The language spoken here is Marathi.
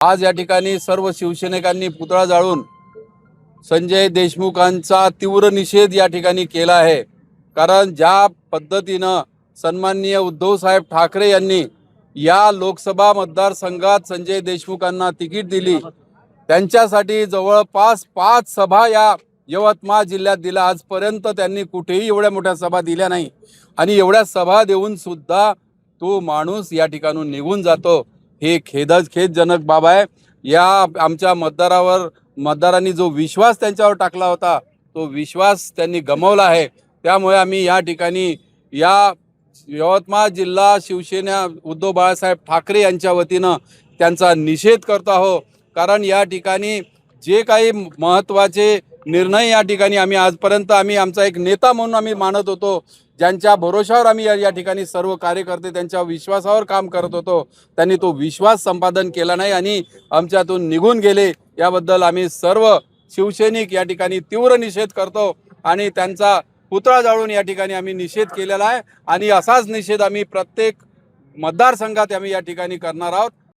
आज या ठिकाणी सर्व शिवसैनिकांनी पुतळा जाळून संजय देशमुखांचा तीव्र निषेध या ठिकाणी केला आहे। कारण ज्या पद्धतीनं सन्माननीय उद्धव साहेब ठाकरे यांनी या लोकसभा मतदारसंघात संजय देशमुखांना तिकीट दिली, त्यांच्यासाठी जवळपास 5 सभा या यवतमाळ जिल्ह्यात दिल्या। आजपर्यंत त्यांनी कुठेही एवढ्या मोठ्या सभा दिल्या नाही आणि एवढ्या सभा देऊन सुद्धा तो माणूस या ठिकाणून निघून जातो, हे खेदजनक बाब आहे। या आमच्या मतदारांनी जो विश्वास त्यांच्यावर टाकला होता तो विश्वास त्यांनी गमावला आहे। त्यामुळे आम्ही या ठिकाणी या यवतमाळ जिल्हा शिवसेना उद्धव बाळासाहेब ठाकरे यांच्या वतीनं त्यांचा निषेध करतो आहोत। कारण या ठिकाणी जे काही महत्त्वाचे निर्णय या ठिकाणी आजपर्यंत आमचा एक नेता म्हणून आम्ही मानत होतो, ज्यांच्या भरोशावर आम्ही या ठिकाणी सर्व कार्यकर्ते त्यांच्या विश्वासावर काम करत होतो, त्यांनी तो विश्वास संपादन केला नाही आणि आमच्यातून निघून गेले। याबद्दल आम्ही सर्व शिवसैनिक या ठिकाणी तीव्र निषेध करतो आणि त्यांचा पुतळा जाळून या ठिकाणी आम्ही निषेध केलेला आहे आणि असाच निषेध आम्ही प्रत्येक मतदारसंघात आम्ही या ठिकाणी करणार आहोत।